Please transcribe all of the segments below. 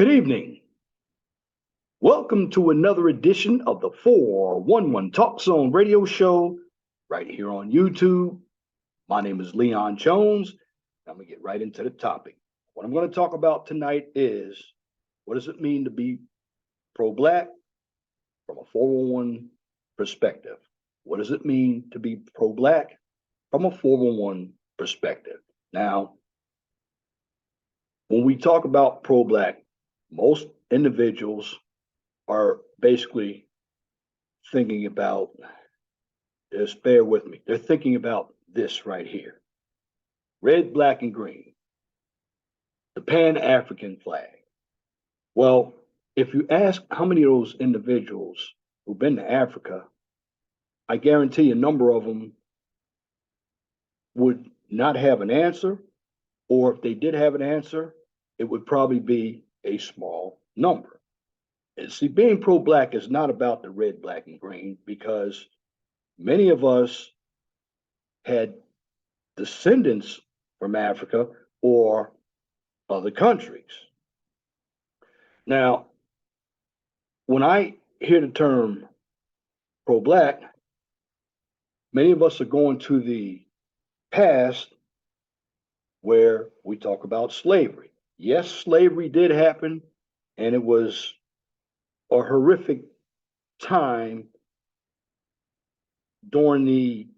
Good evening. Welcome to another edition of the 411 Talk Zone radio show right here on YouTube. My name is Leon Jones. I'm going to get right into the topic. What I'm going to talk about tonight is what does it mean to be pro-Black from a 411 perspective? What does it mean to be pro-Black from a 411 perspective? Now, when we talk about pro-Black, most individuals are basically thinking about, just bear with me, they're thinking about this right here. Red, black, and green, the Pan-African flag. Well, if you ask how many of those individuals who've been to Africa, I guarantee a number of them would not have an answer, or if they did have an answer, it would probably be a small number. And see, being pro-Black is not about the red, black, and green, because many of us had descendants from Africa or other countries. Now, when I hear the term pro-Black, many of us are going to the past where we talk about slavery. Yes, slavery did happen, and it was a horrific time during the,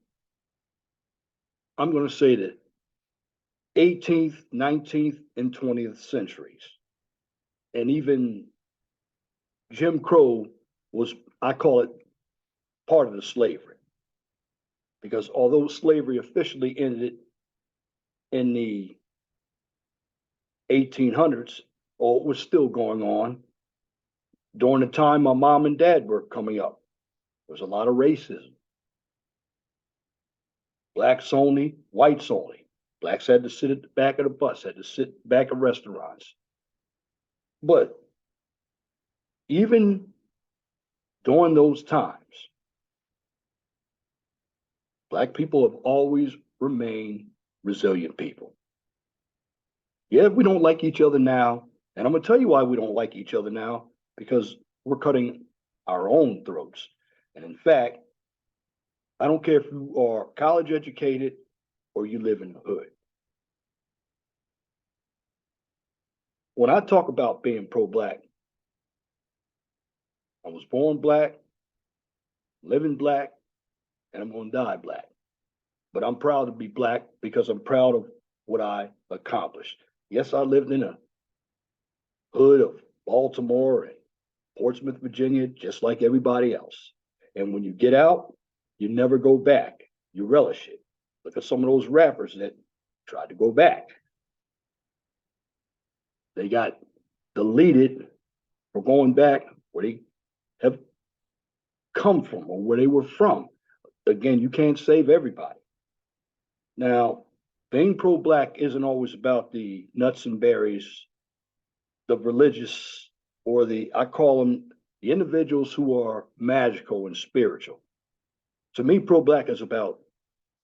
I'm going to say the 18th, 19th, and 20th centuries. And even Jim Crow was, I call it, part of the slavery. Because although slavery officially ended in the 1800s, or it was still going on, during the time my mom and dad were coming up, there was a lot of racism. Blacks only, whites only. Blacks had to sit at the back of the bus, had to sit back of restaurants. But even during those times, Black people have always remained resilient people. Yeah, we don't like each other now, and I'm going to tell you why we don't like each other now, because we're cutting our own throats. And in fact, I don't care if you are college educated or you live in the hood. When I talk about being pro-Black, I was born Black, living Black, and I'm going to die Black. But I'm proud to be Black because I'm proud of what I accomplished. Yes, I lived in a hood of Baltimore and Portsmouth, Virginia, just like everybody else. And when you get out, you never go back. You relish it. Look at some of those rappers that tried to go back. They got deleted for going back where they have come from or where they were from. Again, you can't save everybody. Now, being pro-Black isn't always about the nuts and berries, the religious, or I call them the individuals who are magical and spiritual. To me, pro-Black is about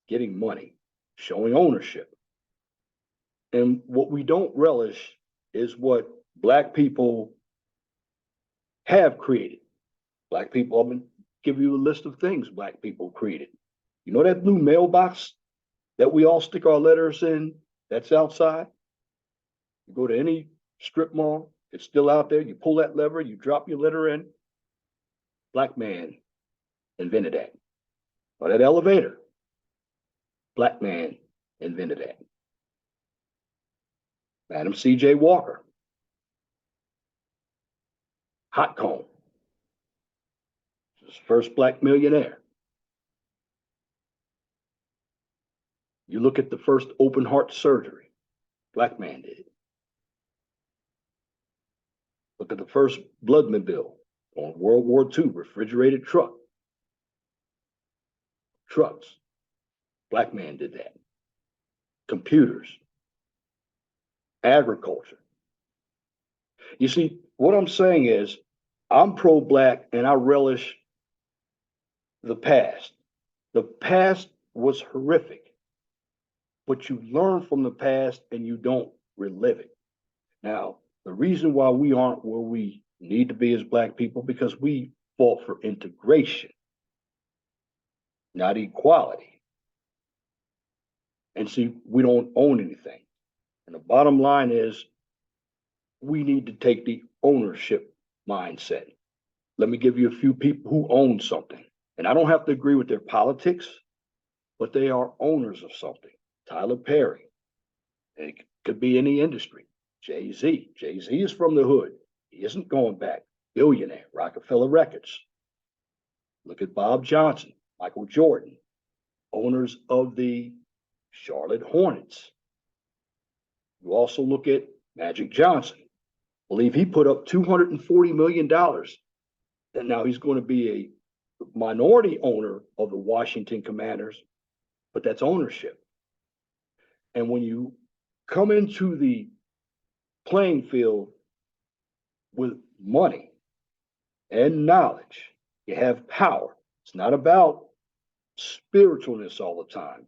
getting money, showing ownership. And what we don't relish is what Black people have created. Black people, I'm going to give you a list of things Black people created. You know that blue mailbox that we all stick our letters in that's outside? You go to any strip mall, it's still out there. You pull that lever, you drop your letter in. Black man invented that. Or that elevator, Black man invented that. Madam C.J. Walker, hot comb, his first Black millionaire. You look at the first open heart surgery, Black man did it. Look at the first bloodmobile on World War II, refrigerated trucks, Black man did that. Computers, agriculture. You see, what I'm saying is I'm pro-Black and I relish the past. The past was horrific, but you learn from the past and you don't relive it. Now, The reason why we aren't where we need to be as Black people, because we fought for integration, not equality. And see, we don't own anything. And the bottom line is we need to take the ownership mindset. Let me give you a few people who own something. And I don't have to agree with their politics, but they are owners of something. Tyler Perry. It could be any industry. Jay-Z. Jay-Z is from the hood. He isn't going back. Billionaire, Rockefeller Records. Look at Bob Johnson, Michael Jordan, owners of the Charlotte Hornets. You also look at Magic Johnson. I believe he put up $240 million. And now he's going to be a minority owner of the Washington Commanders, but that's ownership. And when you come into the playing field with money and knowledge, you have power. It's not about spiritualness all the time.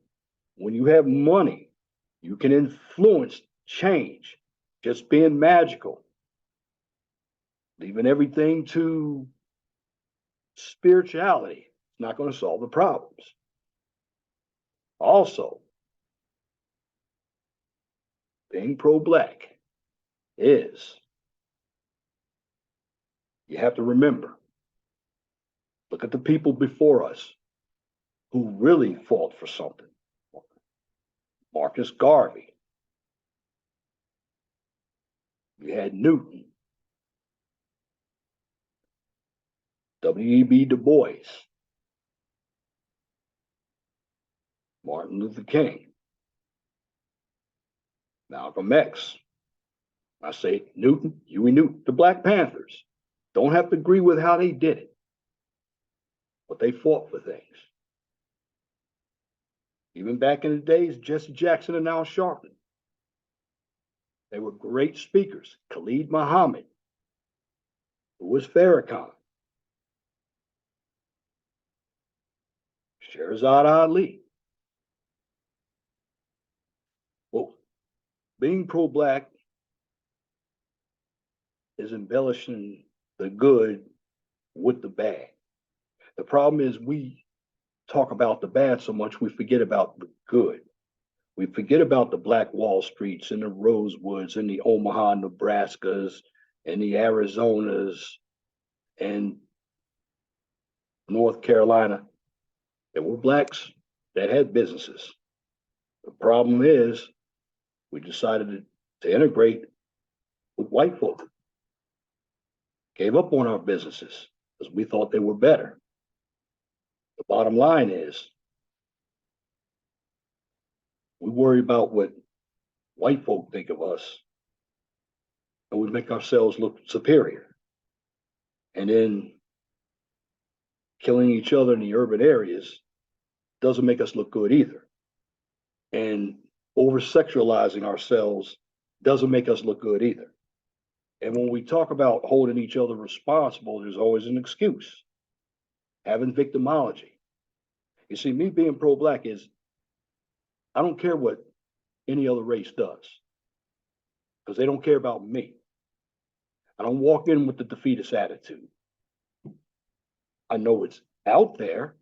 When you have money, you can influence change, just being magical, leaving everything to spirituality. It's not going to solve the problems. Also, being pro-Black is, you have to remember, look at the people before us who really fought for something. Marcus Garvey. You had Newton. W.E.B. Du Bois. Martin Luther King. Malcolm X. I say Newton, Huey Newton, the Black Panthers. Don't have to agree with how they did it, but they fought for things. Even back in the days, Jesse Jackson and Al Sharpton. They were great speakers. Khalid Muhammad, Louis Farrakhan, Sherazad Ali. Well, being pro-Black is embellishing the good with the bad. The problem is we talk about the bad so much we forget about the good. We forget about the Black Wall Streets and the Rosewoods and the Omaha, Nebraskas and the Arizonas and North Carolina. There were Blacks that had businesses. The problem is we decided to integrate with white folk. Gave up on our businesses because we thought they were better. The bottom line is we worry about what white folk think of us, and we make ourselves look superior. And then killing each other in the urban areas doesn't make us look good either. And over-sexualizing ourselves doesn't make us look good either. And when we talk about holding each other responsible, there's always an excuse. Having victimology. You see, me being pro-Black is, I don't care what any other race does, because they don't care about me. I don't walk in with the defeatist attitude. I know it's out there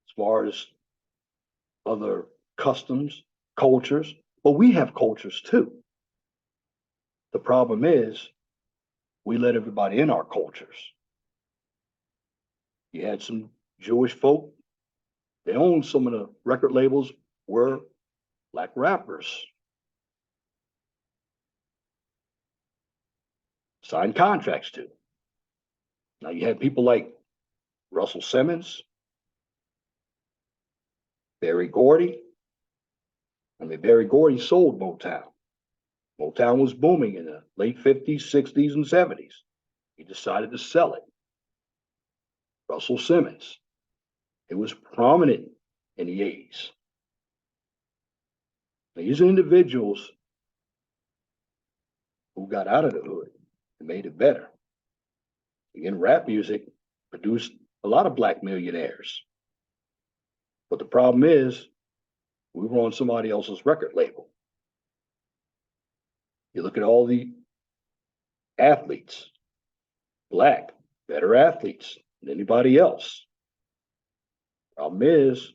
as far as other customs, cultures, but we have cultures too. The problem is we let everybody in our cultures. You had some Jewish folk, they owned some of the record labels, were Black rappers. Signed contracts to. Now you had people like Russell Simmons, Berry Gordy. I mean, Berry Gordy sold Motown. Motown was booming in the late 50s, 60s, and 70s. He decided to sell it. Russell Simmons. It was prominent in the 80s. These are individuals who got out of the hood and made it better. Again, rap music produced a lot of Black millionaires. But the problem is, we were on somebody else's record label. You look at all the athletes, black, better athletes than anybody else. Problem is,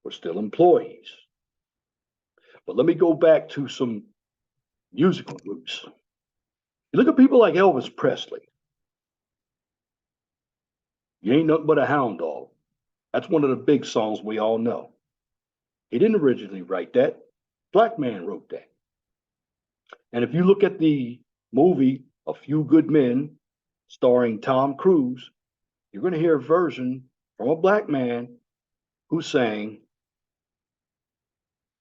we're still employees. But let me go back to some musical groups. You look at people like Elvis Presley. You ain't nothing but a hound dog. That's one of the big songs we all know. He didn't originally write that. Black man wrote that. And if you look at the movie A Few Good Men, starring Tom Cruise, you're going to hear a version from a black man who's saying,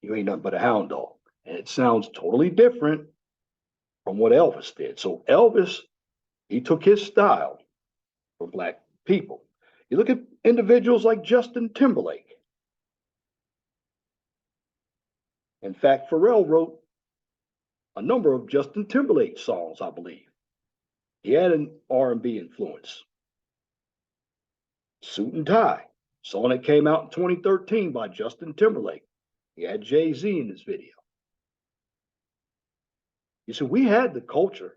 "You ain't nothing but a hound dog." And it sounds totally different from what Elvis did. So Elvis, he took his style for black people. You look at individuals like Justin Timberlake. In fact, Pharrell wrote a number of Justin Timberlake songs, I believe. He had an R&B influence. Suit and Tie, song that came out in 2013 by Justin Timberlake. He had Jay-Z in his video. You see, we had the culture,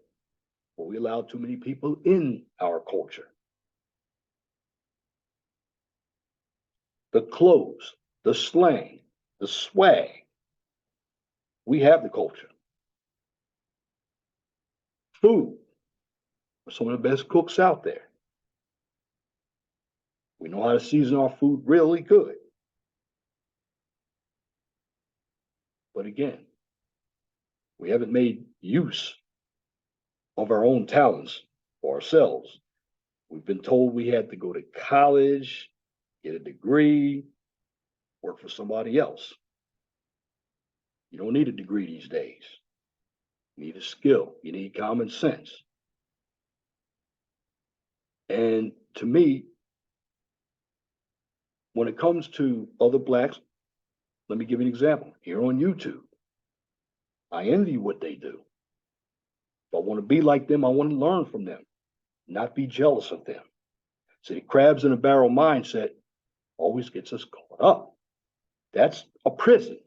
but we allowed too many people in our culture. The clothes, the slang, the swag. We have the culture. Food. We're some of the best cooks out there. We know how to season our food really good. But again, we haven't made use of our own talents for ourselves. We've been told we had to go to college, get a degree, work for somebody else. You don't need a degree these days. You need a skill. You need common sense. And to me, when it comes to other blacks, let me give you an example. Here on YouTube, I envy what they do. If I want to be like them, I want to learn from them, not be jealous of them. See, the crabs in a barrel mindset always gets us caught up. That's a prison.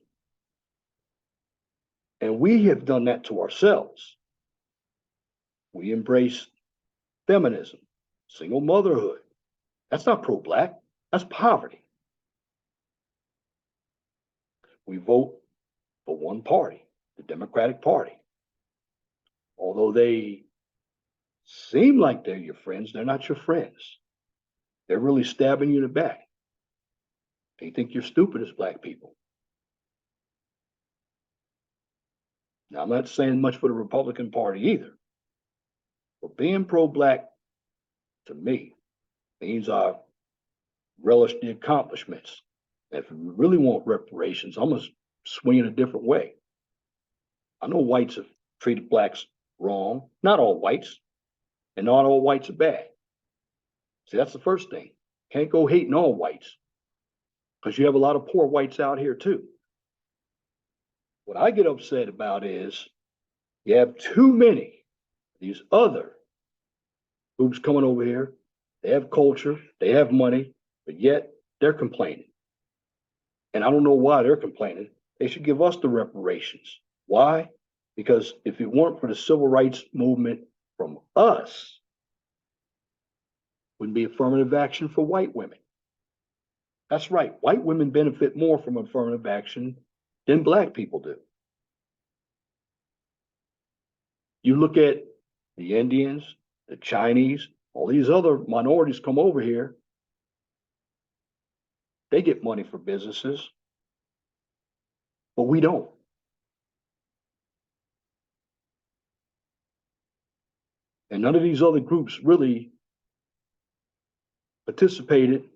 And we have done that to ourselves. We embrace feminism, single motherhood. That's not pro-black, that's poverty. We vote for one party, the Democratic Party. Although they seem like they're your friends, they're not your friends. They're really stabbing you in the back. They think you're stupid as black people. Now, I'm not saying much for the Republican Party either. But being pro-black, to me, means I relish the accomplishments. And if we really want reparations, I'm going to swing it a different way. I know whites have treated blacks wrong. Not all whites. And not all whites are bad. See, that's the first thing. Can't go hating all whites, because you have a lot of poor whites out here too. What I get upset about is you have too many of these other groups coming over here. They have culture, they have money, but yet they're complaining. And I don't know why they're complaining. They should give us the reparations. Why? Because if it weren't for the civil rights movement from us, wouldn't be affirmative action for white women. That's right. White women benefit more from affirmative action than black people do. You look at the Indians, the Chinese, all these other minorities come over here. They get money for businesses, but we don't. And none of these other groups really participated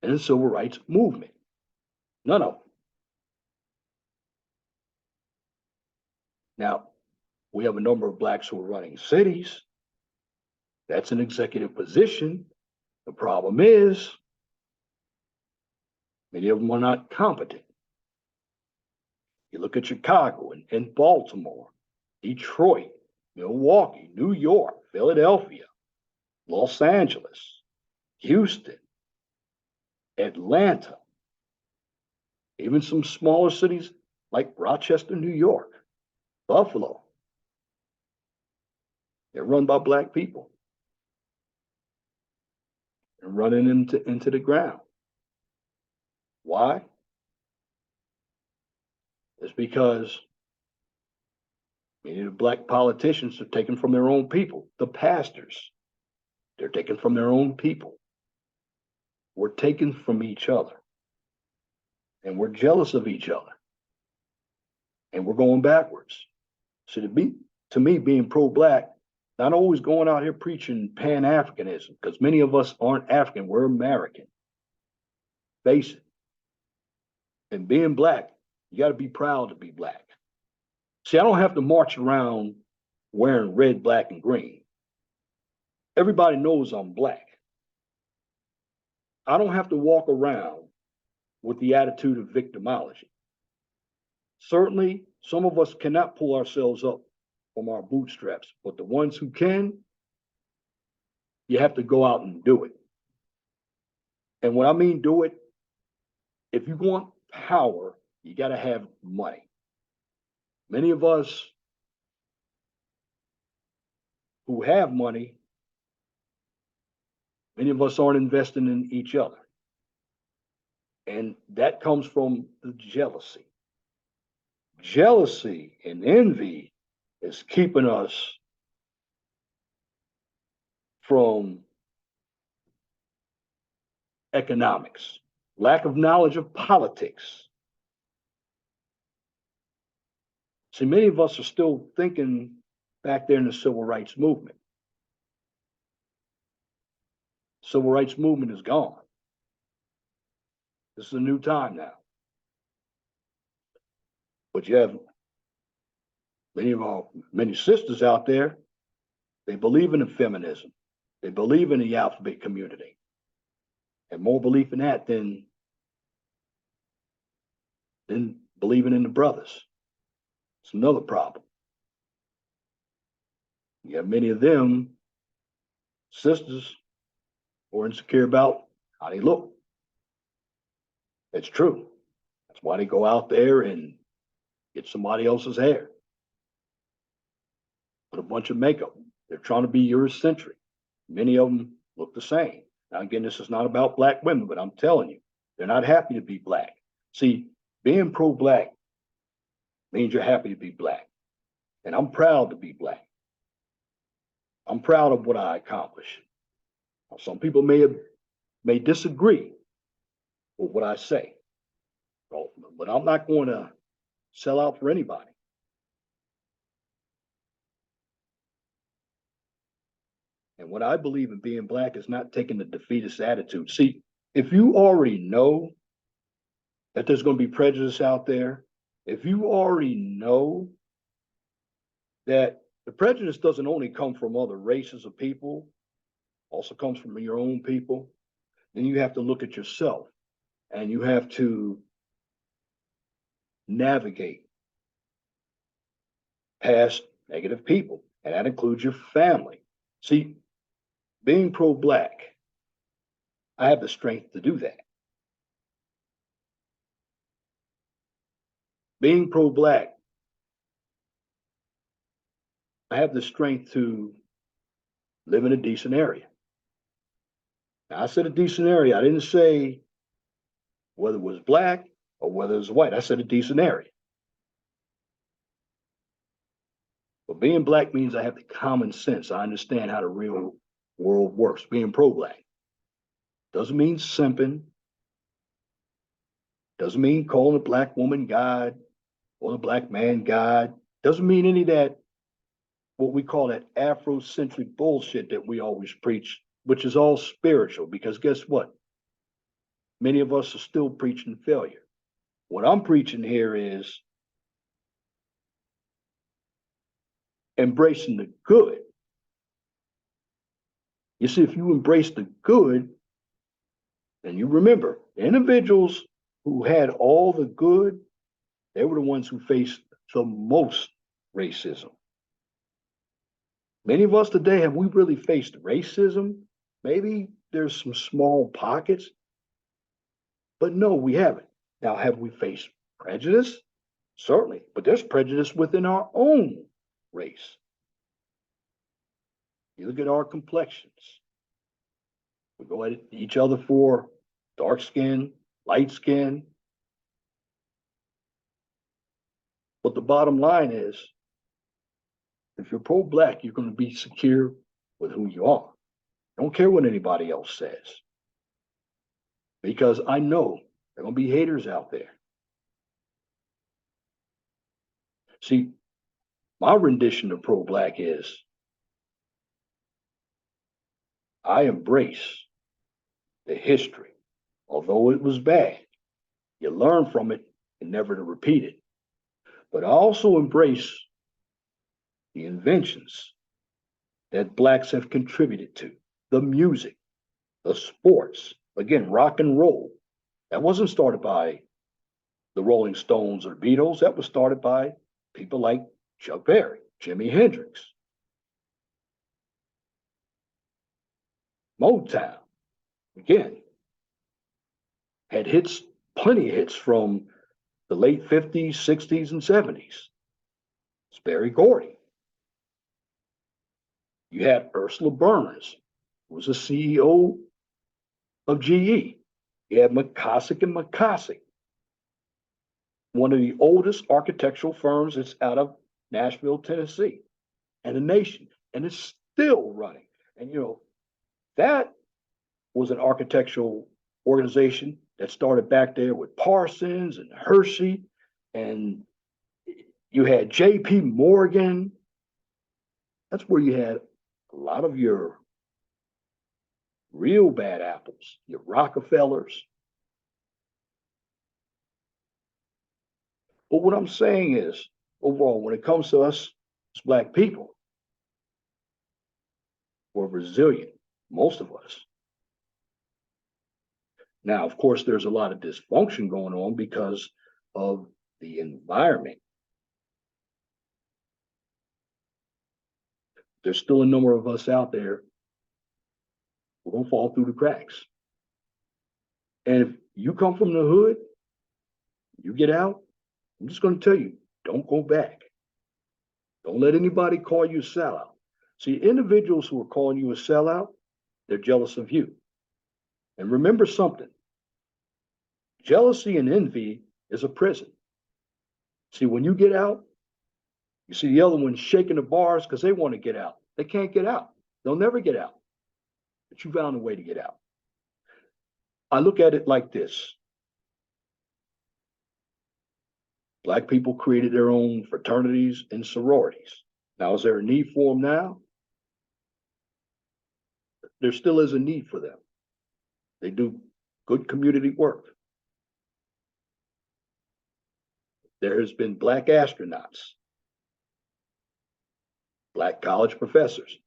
in the civil rights movement. None of them. Now, we have a number of blacks who are running cities. That's an executive position. The problem is, many of them are not competent. You look at Chicago and Baltimore, Detroit, Milwaukee, New York, Philadelphia, Los Angeles, Houston, Atlanta, even some smaller cities like Rochester, New York, Buffalo. They're run by black people and running them into the ground. Why? It's because many of the black politicians are taken from their own people. The pastors, they're taken from their own people. We're taken from each other. And we're jealous of each other. And we're going backwards. So to me, being pro-black, not always going out here preaching Pan-Africanism, because many of us aren't African, we're American. Face it. And being black, you got to be proud to be black. See, I don't have to march around wearing red, black, and green. Everybody knows I'm black. I don't have to walk around with the attitude of victimology. Certainly, some of us cannot pull ourselves up from our bootstraps, but the ones who can, you have to go out and do it. And when I mean do it, if you want power, you got to have money. Many of us who have money, many of us aren't investing in each other. And that comes from the jealousy. Jealousy and envy is keeping us from economics, lack of knowledge of politics. See, many of us are still thinking back there in the civil rights movement. Civil rights movement is gone. This is a new time now. But you have many sisters out there, they believe in the feminism. They believe in the alphabet community. And more belief in that than believing in the brothers. It's another problem. You have many of them, sisters, who are insecure about how they look. It's true. That's why they go out there and get somebody else's hair. Put a bunch of makeup. They're trying to be Eurocentric. Many of them look the same. Now, again, this is not about black women, but I'm telling you, they're not happy to be black. See, being pro-black means you're happy to be black. And I'm proud to be black. I'm proud of what I accomplished. Now, some people may disagree with what I say, but I'm not going to sell out for anybody. And what I believe in being black is not taking the defeatist attitude. See, if you already know that there's going to be prejudice out there, if you already know that the prejudice doesn't only come from other races of people, also comes from your own people, then you have to look at yourself and you have to navigate past negative people, and that includes your family. See, being pro-black, I have the strength to do that. Being pro-black, I have the strength to live in a decent area. Now, I said a decent area. I didn't say whether it was black or whether it was white. I said a decent area. But being black means I have the common sense. I understand how the real world works, being pro-black. Doesn't mean simping. Doesn't mean calling a black woman God or a black man God. Doesn't mean any of that, what we call that Afrocentric bullshit that we always preach, which is all spiritual, because guess what? Many of us are still preaching failure. What I'm preaching here is embracing the good. You see, if you embrace the good, then you remember, individuals who had all the good, they were the ones who faced the most racism. Many of us today, have we really faced racism? Maybe there's some small pockets, but no, we haven't. Now, have we faced prejudice? Certainly, but there's prejudice within our own race. You look at our complexions. We go at each other for dark skin, light skin. But the bottom line is, if you're pro-black, you're going to be secure with who you are. Don't care what anybody else says. Because I know there are going to be haters out there. See, my rendition of pro-black is I embrace the history. Although it was bad, you learn from it and never to repeat it. But I also embrace the inventions that blacks have contributed to, the music, the sports, again, rock and roll. That wasn't started by the Rolling Stones or Beatles. That was started by people like Chuck Berry, Jimi Hendrix, Motown. Again, had hits, plenty of hits from the late 50s, 60s, and 70s. It's Berry Gordy. You had Ursula Burns, who was a CEO of GE. You had McCossick and McCossick, one of the oldest architectural firms that's out of Nashville, Tennessee, and a nation, and it's still running. And that was an architectural organization that started back there with Parsons and Hershey, and you had J.P. Morgan. That's where you had a lot of your real bad apples, your Rockefellers. But what I'm saying is, overall, when it comes to us as Black people, we're resilient, most of us. Now, of course, there's a lot of dysfunction going on because of the environment. There's still a number of us out there who don't fall through the cracks. And if you come from the hood, you get out, I'm just going to tell you, don't go back. Don't let anybody call you a sellout. See, individuals who are calling you a sellout, they're jealous of you. And remember something, jealousy and envy is a prison. See, when you get out, you see the other ones shaking the bars because they want to get out. They can't get out. They'll never get out. But you found a way to get out. I look at it like this. Black people created their own fraternities and sororities. Now, is there a need for them now? There still is a need for them. They do good community work. There has been Black astronauts, Black college professors,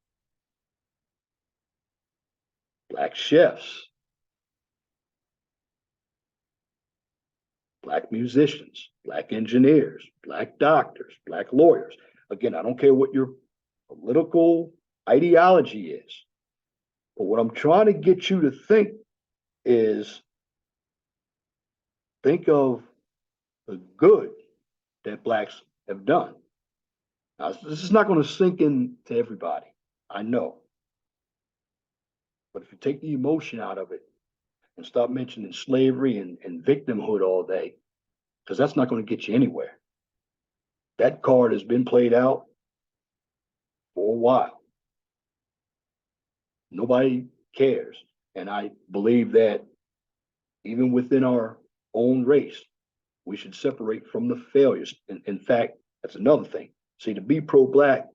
Black chefs, Black musicians, Black engineers, Black doctors, Black lawyers. Again, I don't care what your political ideology is, but what I'm trying to get you to think is think of the good that Blacks have done. Now, this is not going to sink in to everybody, I know. But if you take the emotion out of it and stop mentioning slavery and victimhood all day, because that's not going to get you anywhere. That card has been played out for a while. Nobody cares. And I believe that even within our own race, we should separate from the failures. In fact, that's another thing. See, to be pro-Black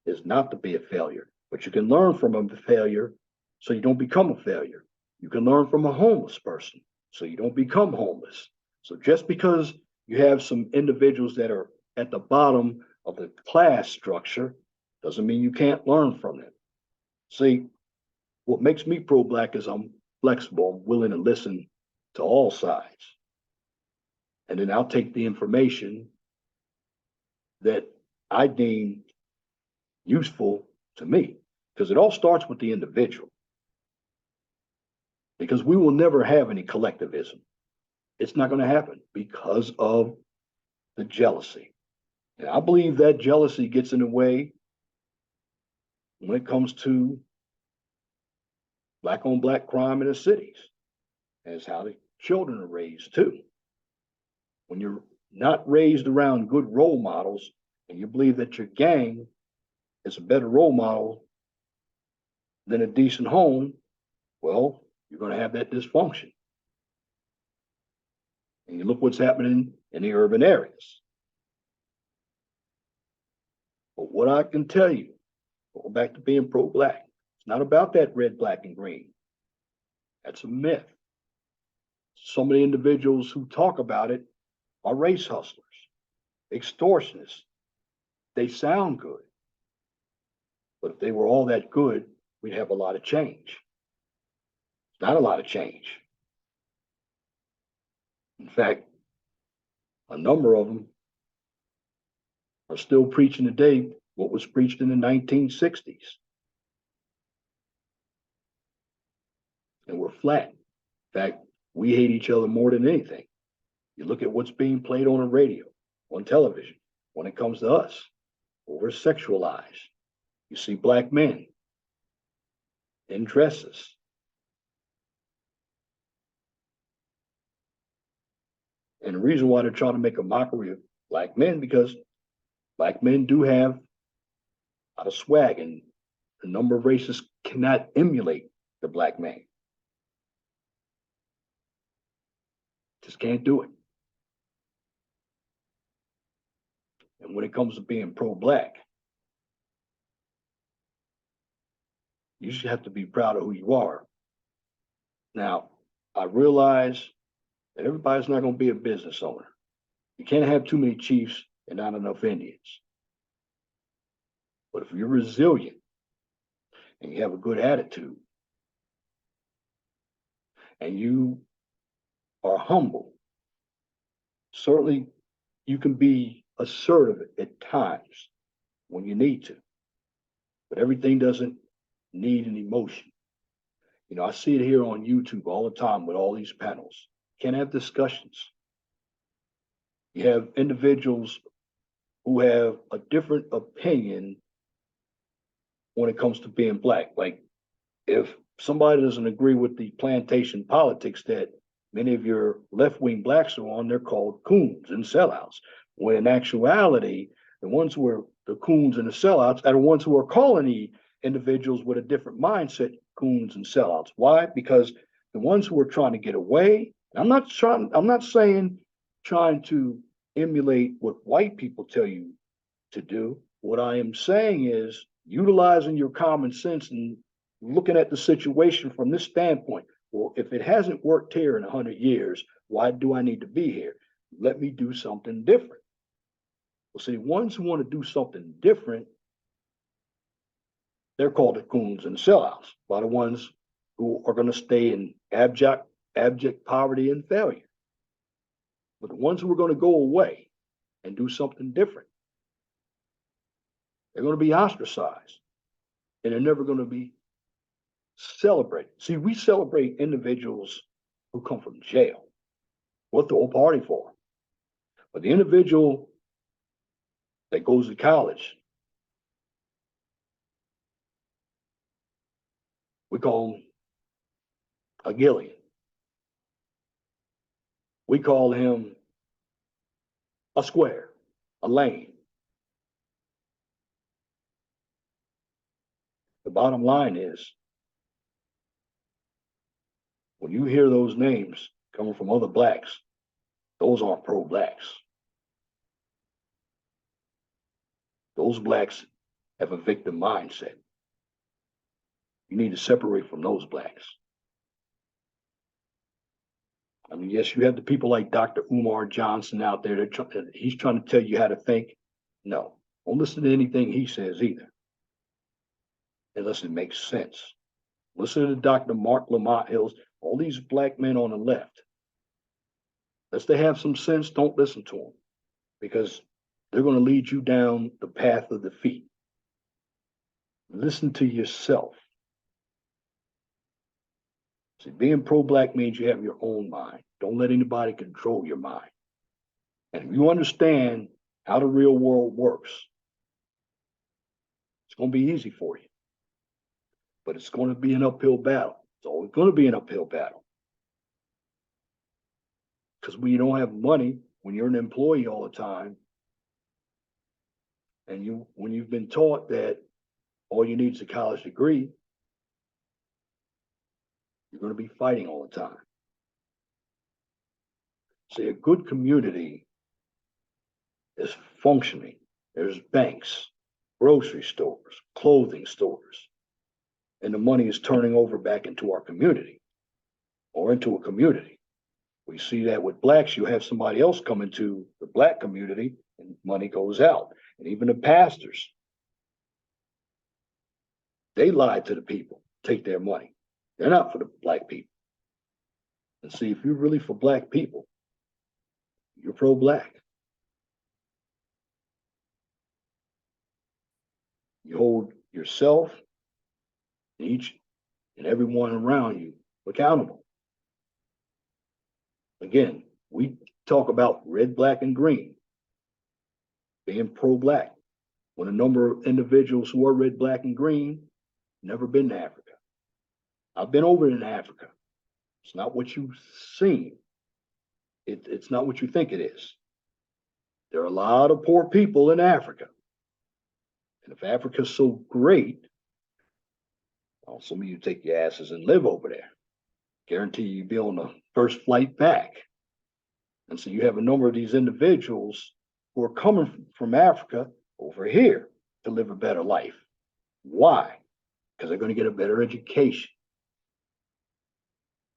is not to be a failure, but you can learn from a failure so you don't become a failure. You can learn from a homeless person so you don't become homeless. So just because you have some individuals that are at the bottom of the class structure doesn't mean you can't learn from them. See, what makes me pro-Black is I'm flexible, I'm willing to listen to all sides. And then I'll take the information that I deem useful to me, because it all starts with the individual. Because we will never have any collectivism. It's not going to happen because of the jealousy. And I believe that jealousy gets in the way when it comes to black on black crime in the cities, as how the children are raised too. When you're not raised around good role models and you believe that your gang is a better role model than a decent home, well, you're going to have that dysfunction. And you look what's happening in the urban areas. But what I can tell you, go back to being pro-black, it's not about that red, black, and green. That's a myth. Some of the individuals who talk about it are race hustlers, extortionists. They sound good. But if they were all that good, we'd have a lot of change. Not a lot of change. In fact, a number of them are still preaching today what was preached in the 1960s. And we're flat. In fact, we hate each other more than anything. You look at what's being played on the radio, on television, when it comes to us, over sexualized. You see black men in dresses. And the reason why they're trying to make a mockery of black men, because black men do have a lot of swag, and a number of races cannot emulate the black man. Just can't do it. And when it comes to being pro-black, you should have to be proud of who you are. Now, I realize that everybody's not going to be a business owner. You can't have too many chiefs and not enough Indians. But if you're resilient and you have a good attitude and you are humble, certainly you can be assertive at times when you need to, but everything doesn't need an emotion. You know, I see it here on YouTube all the time with all these panels. Can't have discussions. You have individuals who have a different opinion when it comes to being black. Like, if somebody doesn't agree with the plantation politics that many of your left-wing blacks are on, they're called coons and sellouts. When in actuality, the ones who are the coons and the sellouts are the ones who are calling the individuals with a different mindset coons and sellouts. Why? Because the ones who are trying to get away, I'm not saying trying to emulate what white people tell you to do. What I am saying is utilizing your common sense and looking at the situation from this standpoint. Well, if it hasn't worked here in 100 years, why do I need to be here? Let me do something different. Well, see, ones who want to do something different, they're called the coons and sellouts, by the ones who are going to stay in abject poverty and failure. But the ones who are going to go away and do something different, they're going to be ostracized, and they're never going to be celebrated. See, we celebrate individuals who come from jail. We'll throw a party for them. But the individual that goes to college, we call him a Gillian. We call him a square, a lane. The bottom line is, when you hear those names coming from other blacks, those aren't pro-blacks. Those blacks have a victim mindset. You need to separate from those blacks. I mean, yes, you have the people like Dr. Umar Johnson out there. He's trying to tell you how to think. No, don't listen to anything he says either, unless it makes sense. Listen to Dr. Mark Lamont Hills, all these black men on the left. Unless they have some sense, don't listen to them, because they're going to lead you down the path of defeat. Listen to yourself. See, being pro-black means you have your own mind. Don't let anybody control your mind. And if you understand how the real world works, it's going to be easy for you. but it's going to be an uphill battle. It's always going to be an uphill battle. Because when you don't have money, when you're an employee all the time, and when you've been taught that all you need is a college degree, you're going to be fighting all the time. See, a good community is functioning. There's banks, grocery stores, clothing stores, and the money is turning over back into our community or into a community. We see that with blacks, you have somebody else come into the black community and money goes out. And even the pastors, they lie to the people, take their money. They're not for the black people. And see, if you're really for black people, you're pro-black. You hold yourself, each and everyone around you accountable. Again, we talk about red, black, and green, being pro-black, when a number of individuals who are red, black, and green never been to Africa. I've been over in Africa. It's not what you've seen. It's not what you think it is. There are a lot of poor people in Africa. And if Africa's so great, well, some of you take your asses and live over there. Guarantee you'll be on the first flight back. And so you have a number of these individuals who are coming from Africa over here to live a better life. Why? Because they're going to get a better education.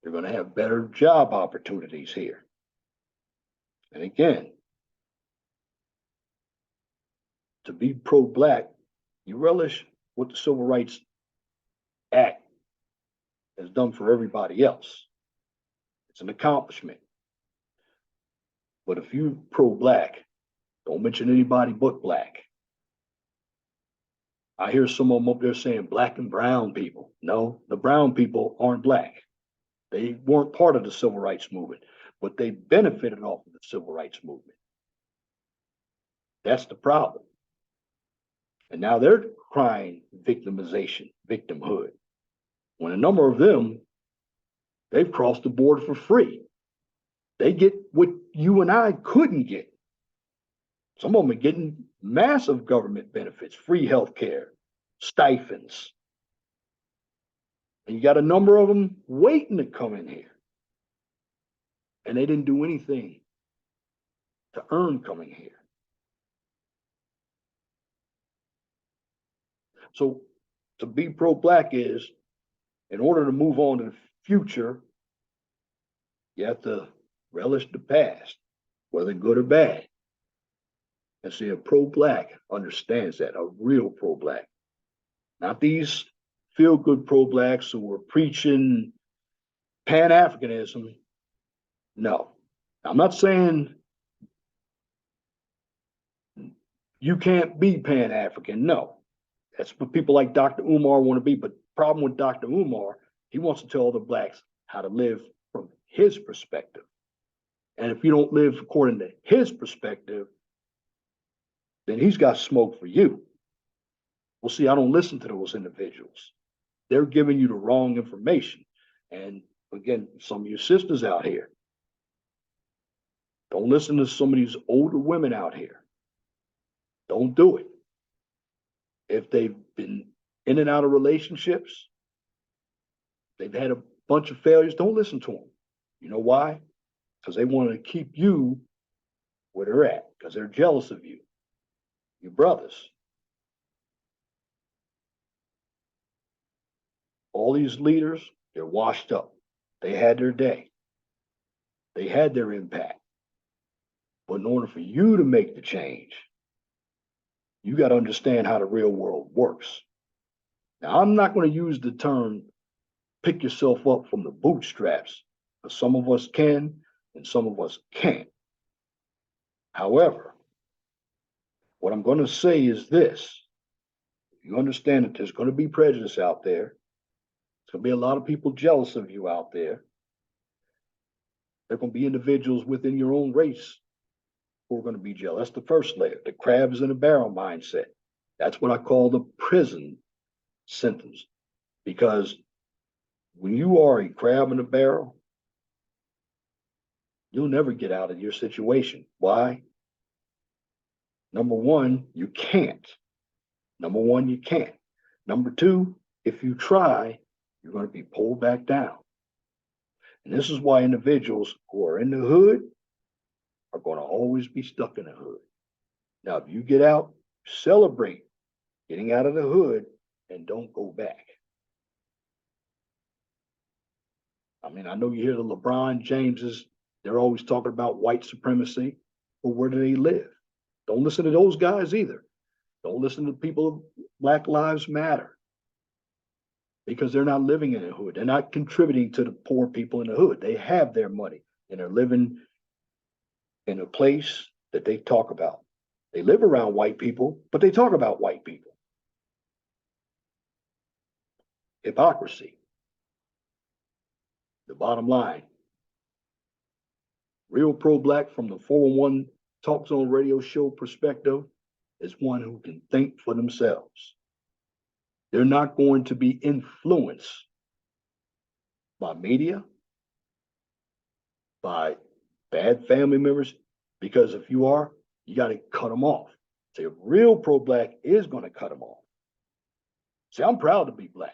They're going to have better job opportunities here. And again, to be pro-black, you relish what the Civil Rights Act has done for everybody else. It's an accomplishment. But if you're pro-black, don't mention anybody but black. I hear some of them up there saying black and brown people. No, the brown people aren't black. They weren't part of the civil rights movement, but they benefited off of the civil rights movement. That's the problem. And now they're crying victimization, victimhood. When a number of them, they've crossed the border for free. They get what you and I couldn't get. Some of them are getting massive government benefits, free health care, stipends. And you got a number of them waiting to come in here. And they didn't do anything to earn coming here. So to be pro-black is, in order to move on to the future, you have to relish the past, whether good or bad. And see, a pro-black understands that, a real pro-black. Not these feel-good pro-blacks who are preaching Pan-Africanism. No. I'm not saying you can't be Pan-African. No. That's what people like Dr. Umar want to be. But the problem with Dr. Umar, he wants to tell the blacks how to live from his perspective. And if you don't live according to his perspective, then he's got smoke for you. Well, see, I don't listen to those individuals. They're giving you the wrong information. And again, some of your sisters out here, don't listen to some of these older women out here. Don't do it. If they've been in and out of relationships, they've had a bunch of failures, don't listen to them. You know why? Because they want to keep you where they're at, because they're jealous of you, your brothers. All these leaders, they're washed up. They had their day. They had their impact. But in order for you to make the change, you got to understand how the real world works. Now, I'm not going to use the term pick yourself up from the bootstraps, because some of us can and some of us can't. However, what I'm going to say is this. You understand that there's going to be prejudice out there. There's going to be a lot of people jealous of you out there. There are going to be individuals within your own race who are going to be jealous. That's the first layer, the crabs in a barrel mindset. That's what I call the prison sentence. Because when you are a crab in a barrel, you'll never get out of your situation. Why? Number one, you can't. Number one, you can't. Number two, if you try, you're going to be pulled back down. And this is why individuals who are in the hood are going to always be stuck in the hood. Now, if you get out, celebrate getting out of the hood and don't go back. I mean, I know you hear the LeBron Jameses, they're always talking about white supremacy, but where do they live? Don't listen to those guys either. Don't listen to people of Black Lives Matter because they're not living in the hood. They're not contributing to the poor people in the hood. They have their money and they're living in a place that they talk about. They live around white people, but they talk about white people. Hypocrisy. The bottom line, real pro-Black from the 401 Talk Zone radio show perspective is one who can think for themselves. They're not going to be influenced by media, by bad family members, because if you are, you got to cut them off. See, a real pro-Black is going to cut them off. See, I'm proud to be Black.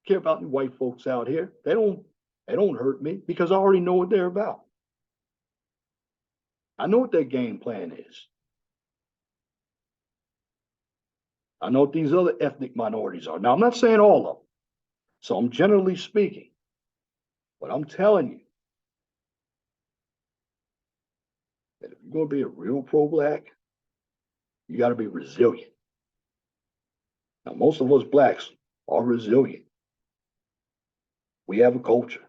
Care about the white folks out here. They don't hurt me because I already know what they're about. I know what their game plan is. I know what these other ethnic minorities are. Now, I'm not saying all of them. So I'm generally speaking. But I'm telling you that if you're going to be a real pro-Black, you got to be resilient. Now, most of us Blacks are resilient. We have a culture.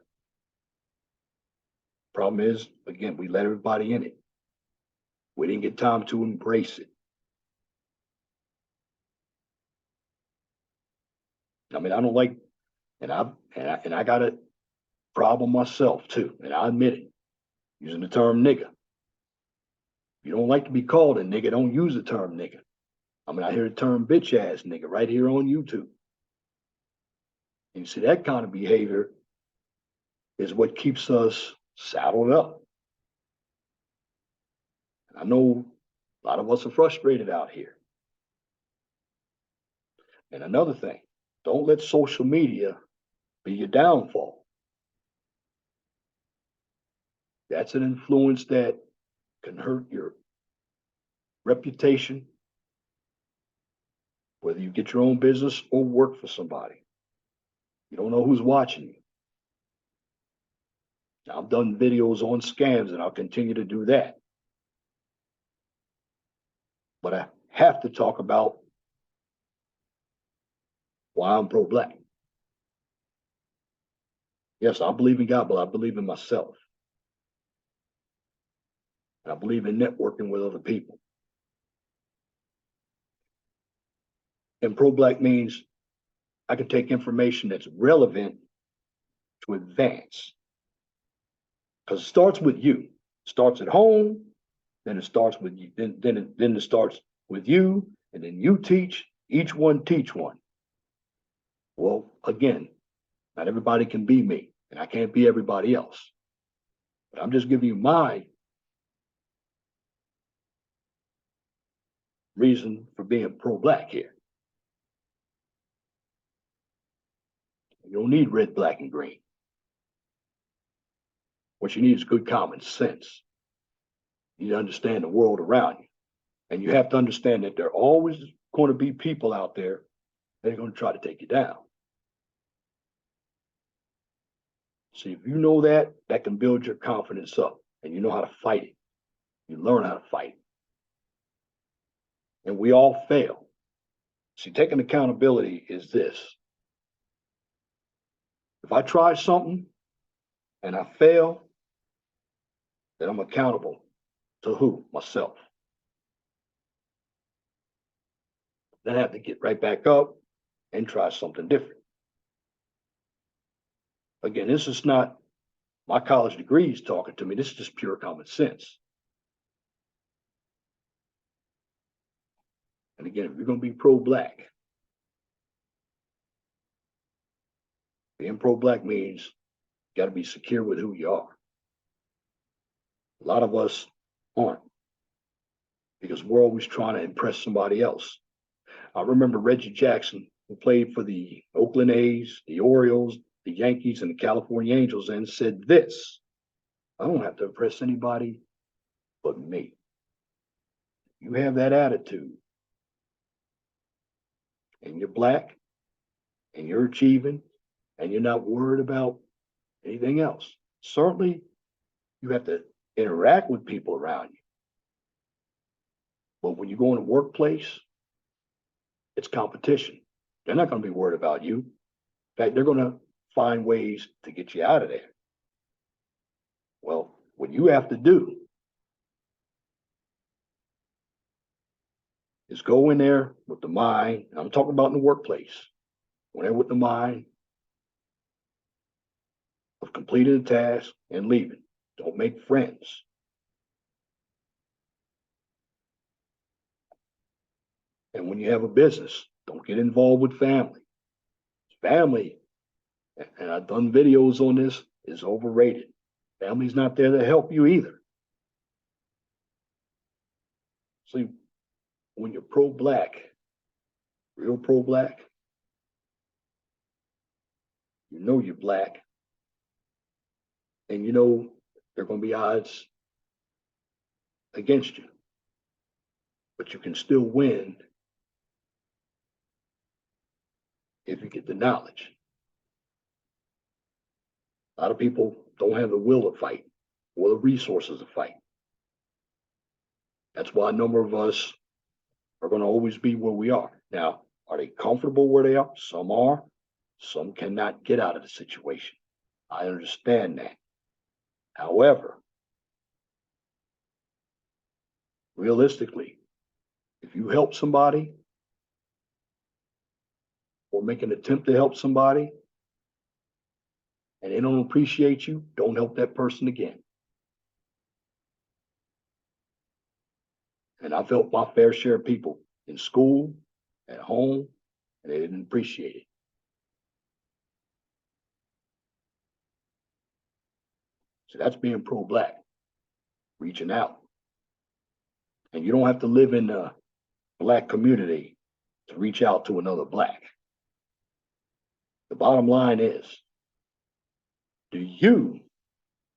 Problem is, again, we let everybody in it. We didn't get time to embrace it. I mean, I don't like, and I got a problem myself too, and I admit it. Using the term nigga. If you don't like to be called a nigga, don't use the term nigga. I mean, I hear the term bitch ass nigga right here on YouTube. And you see that kind of behavior is what keeps us saddled up. I know a lot of us are frustrated out here. And another thing, don't let social media be your downfall. That's an influence that can hurt your reputation, whether you get your own business or work for somebody. You don't know who's watching you. Now, I've done videos on scams and I'll continue to do that. But I have to talk about why I'm pro-Black. Yes, I believe in God, but I believe in myself. And I believe in networking with other people. And pro-Black means I can take information that's relevant to advance. Because it starts with you. It starts at home, then it starts with you, then it starts with you, and then you teach, each one teach one. Well, again, not everybody can be me, and I can't be everybody else. But I'm just giving you my reason for being pro-Black here. You don't need red, black, and green. What you need is good common sense. You need to understand the world around you. And you have to understand that there are always going to be people out there that are going to try to take you down. See, if you know that, that can build your confidence up and you know how to fight it. You learn how to fight. And we all fail. See, taking accountability is this. If I try something and I fail, then I'm accountable to who? Myself. Then I have to get right back up and try something different. Again, this is not my college degrees talking to me. This is just pure common sense. And again, if you're going to be pro-Black, Being pro-black means you got to be secure with who you are. A lot of us aren't because we're always trying to impress somebody else. I remember Reggie Jackson, who played for the Oakland A's, the Orioles, the Yankees, and the California Angels, and said this: I don't have to impress anybody but me. You have that attitude, and you're black, and you're achieving, and you're not worried about anything else. Certainly, you have to interact with people around you. But when you go in the workplace, it's competition. They're not going to be worried about you. In fact, they're going to find ways to get you out of there. Well, what you have to do is go in there with the mind. I'm talking about in the workplace. Go in there with the mind of completing the task and leaving. Don't make friends. And when you have a business, don't get involved with family. Family, and I've done videos on this, is overrated. Family's not there to help you either. See, when you're pro-black, real pro-black, you know you're black, and you know there are going to be odds against you, but you can still win if you get the knowledge. A lot of people don't have the will to fight or the resources to fight. That's why a number of us are going to always be where we are. Now, are they comfortable where they are? Some are. Some cannot get out of the situation. I understand that. However, realistically, if you help somebody or make an attempt to help somebody and they don't appreciate you, don't help that person again. And I've helped my fair share of people in school, at home, and they didn't appreciate it. So that's being pro-black, reaching out. And you don't have to live in the black community to reach out to another black. The bottom line is, do you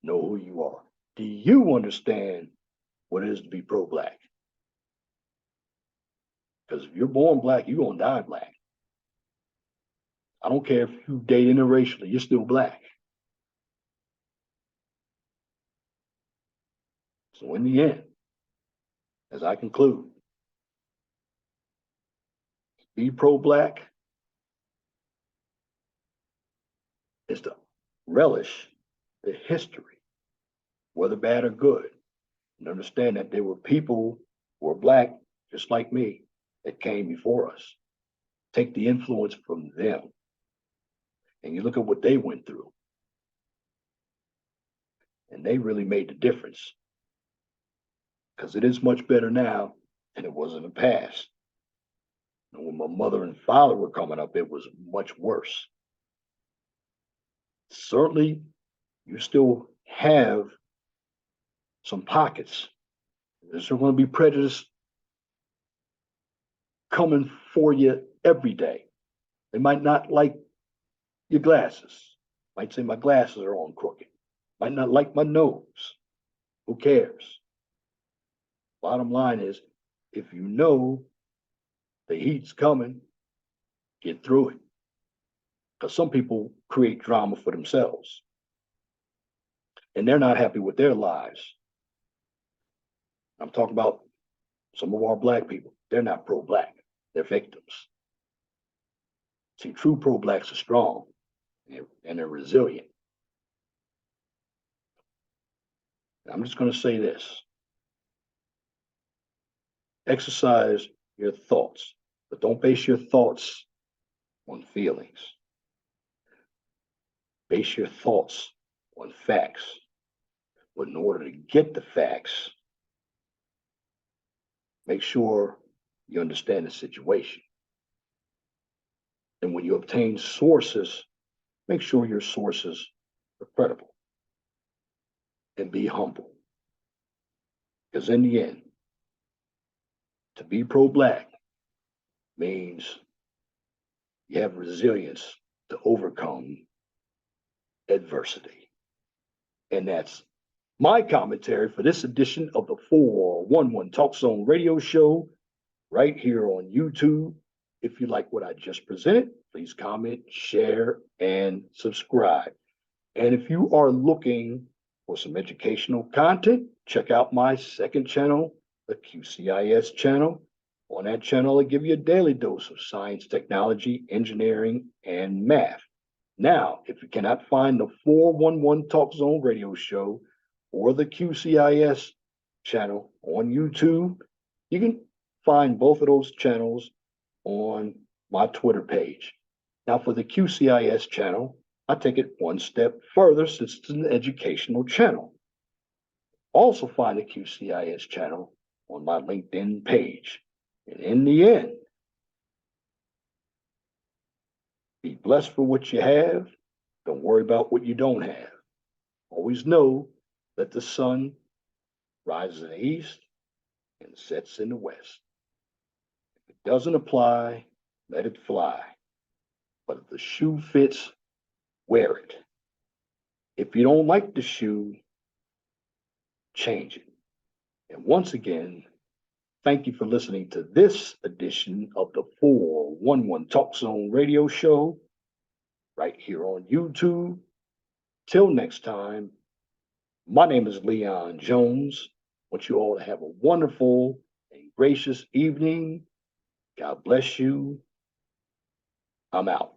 know who you are? Do you understand what it is to be pro-black? Because if you're born black, you're going to die black. I don't care if you date interracially, you're still black. So in the end, as I conclude, be pro-black is to relish the history, whether bad or good, and understand that there were people who were black, just like me, that came before us. Take the influence from them, and you look at what they went through, and they really made the difference. Because it is much better now than it was in the past. And when my mother and father were coming up, it was much worse. Certainly, you still have some pockets. There's going to be prejudice coming for you every day. They might not like your glasses. Might say my glasses are on crooked. Might not like my nose. Who cares? Bottom line is, if you know the heat's coming, get through it. Because some people create drama for themselves. And they're not happy with their lives. I'm talking about some of our black people. They're not pro-black. They're victims. See, true pro-blacks are strong and they're resilient. I'm just going to say this. Exercise your thoughts, but don't base your thoughts on feelings. Base your thoughts on facts. But in order to get the facts, make sure you understand the situation. And when you obtain sources, make sure your sources are credible and be humble. Because in the end, to be pro-Black means you have resilience to overcome adversity. And that's my commentary for this edition of the 411 Talk Zone radio show right here on YouTube. If you like what I just presented, please comment, share, and subscribe. And if you are looking for some educational content, check out my second channel, the QCIS channel. On that channel, I give you a daily dose of science, technology, engineering, and math. Now, if you cannot find the 411 Talk Zone radio show or the QCIS channel on YouTube, you can find both of those channels on my Twitter page. Now, for the QCIS channel, I take it one step further since it's an educational channel. Also find the QCIS channel on my LinkedIn page. And in the end, be blessed for what you have. Don't worry about what you don't have. Always know that the sun rises in the east and sets in the west. If it doesn't apply, let it fly. But if the shoe fits, wear it. If you don't like the shoe, change it. And once again, thank you for listening to this edition of the 411 Talk Zone radio show right here on YouTube. Till next time, my name is Leon Jones. I want you all to have a wonderful and gracious evening. God bless you. I'm out.